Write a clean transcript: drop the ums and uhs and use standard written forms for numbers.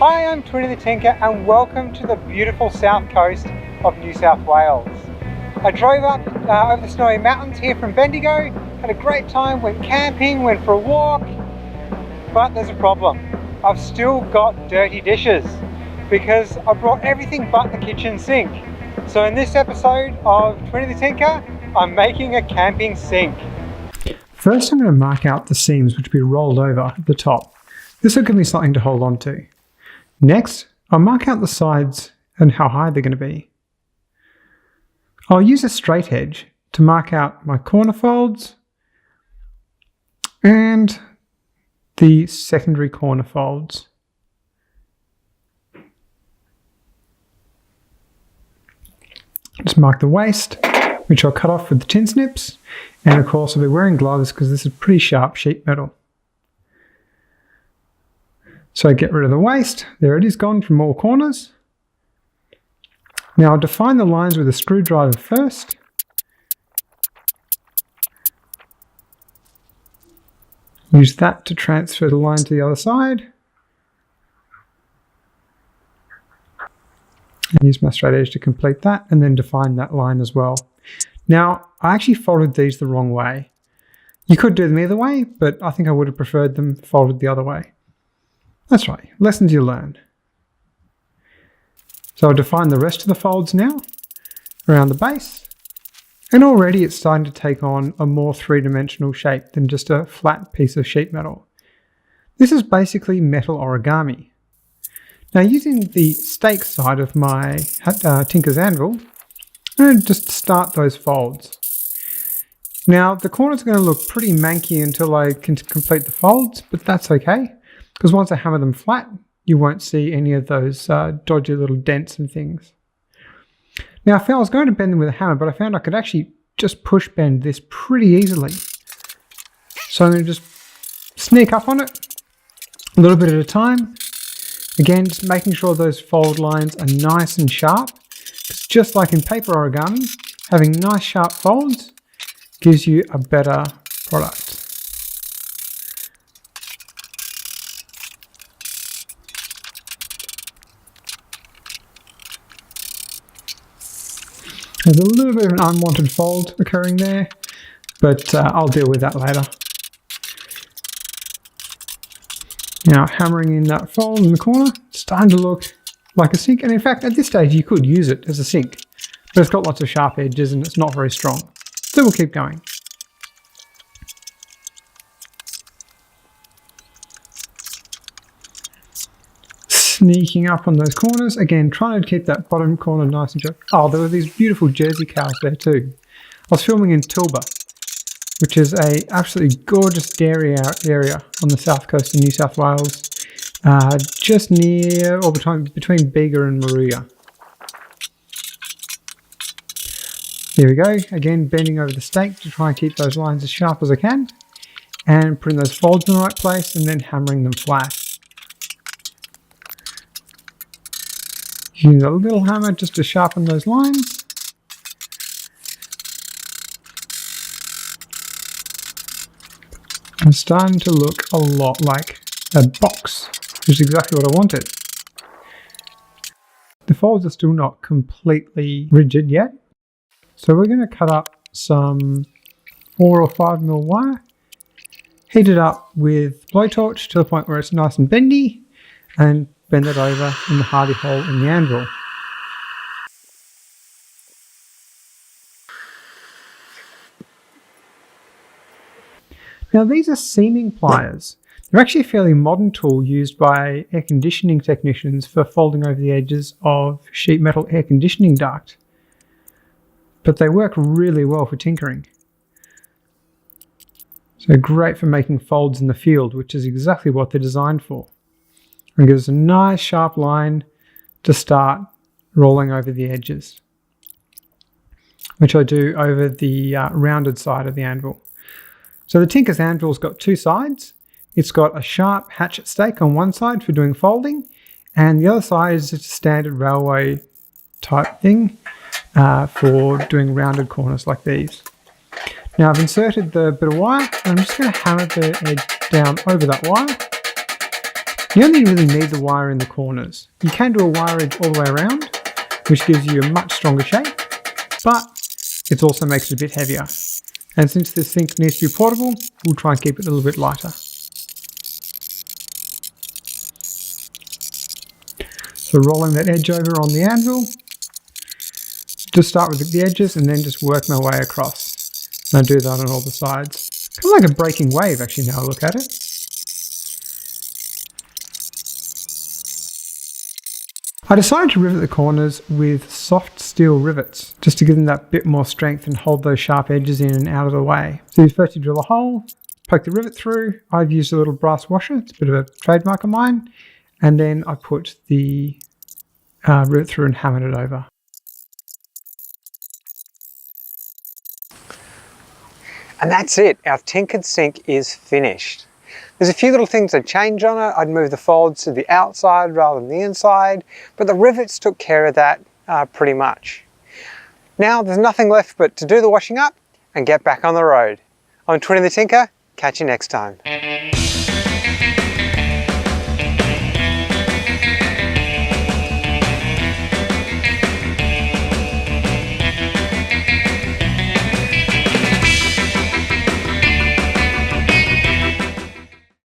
Hi, I'm Twinnie the Tinker and welcome to the beautiful south coast of New South Wales. I drove up over the snowy mountains here from Bendigo, had a great time, went camping, went for a walk, but there's a problem. I've still got dirty dishes because I brought everything but the kitchen sink. So in this episode of Twinnie the Tinker, I'm making a camping sink. First, I'm going to mark out the seams which will be rolled over at the top. This will give me something to hold on to. Next, I'll mark out the sides and how high they're going to be. I'll use a straight edge to mark out my corner folds and the secondary corner folds. Just mark the waist, which I'll cut off with the tin snips, and of course I'll be wearing gloves because this is pretty sharp sheet metal. So I get rid of the waist, there it is, gone from all corners. Now I'll define the lines with a screwdriver first. Use that to transfer the line to the other side. And use my straight edge to complete that and then define that line as well. Now I actually folded these the wrong way. You could do them either way, but I think I would have preferred them folded the other way. That's right, lessons you learn. So I'll define the rest of the folds now around the base, and already it's starting to take on a more three-dimensional shape than just a flat piece of sheet metal. This is basically metal origami. Now using the stake side of my Tinker's Anvil, I'm going to just start those folds. Now the corners are going to look pretty manky until I can complete the folds, but that's okay. Because once I hammer them flat, you won't see any of those dodgy little dents and things. Now I was going to bend them with a hammer, but I found I could actually just push bend this pretty easily. So I'm going to just sneak up on it a little bit at a time. Again, just making sure those fold lines are nice and sharp. Because just like in paper origami, having nice sharp folds gives you a better product. There's a little bit of an unwanted fold occurring there, but I'll deal with that later. Now hammering in that fold in the corner, it's starting to look like a sink, and in fact at this stage you could use it as a sink, but it's got lots of sharp edges and it's not very strong. So we'll keep going. Sneaking up on those corners, again trying to keep that bottom corner nice and sharp. Oh, there were these beautiful Jersey cows there too. I was filming in Tilba, which is a absolutely gorgeous dairy area on the south coast of New South Wales, just near or between Bega and Moruya. There we go, again bending over the stake to try and keep those lines as sharp as I can, and putting those folds in the right place and then hammering them flat. Using a little hammer just to sharpen those lines. It's starting to look a lot like a box, which is exactly what I wanted. The folds are still not completely rigid yet, so we're going to cut up some 4 or 5mm wire, heat it up with blowtorch to the point where it's nice and bendy, and bend it over in the hardy hole in the anvil. Now these are seaming pliers. They're actually a fairly modern tool used by air conditioning technicians for folding over the edges of sheet metal air conditioning duct. But they work really well for tinkering. So great for making folds in the field, which is exactly what they're designed for. And gives a nice sharp line to start rolling over the edges, which I do over the rounded side of the anvil. So the Tinker's anvil's got two sides. It's got a sharp hatchet stake on one side for doing folding, and the other side is just a standard railway type thing for doing rounded corners like these. Now I've inserted the bit of wire, and I'm just going to hammer the edge down over that wire. You only really need the wire in the corners. You can do a wire edge all the way around, which gives you a much stronger shape, but it also makes it a bit heavier. And since this sink needs to be portable, we'll try and keep it a little bit lighter. So rolling that edge over on the anvil, just start with the edges and then just work my way across. And I do that on all the sides. Kind of like a breaking wave actually now I look at it. I decided to rivet the corners with soft steel rivets, just to give them that bit more strength and hold those sharp edges in and out of the way. So first you drill a hole, poke the rivet through. I've used a little brass washer, it's a bit of a trademark of mine, and then I put the rivet through and hammered it over. And that's it, our tinkered sink is finished. There's a few little things I'd change on it. I'd move the folds to the outside rather than the inside, but the rivets took care of that pretty much. Now there's nothing left but to do the washing up and get back on the road. I'm Twinnie the Tinker, catch you next time.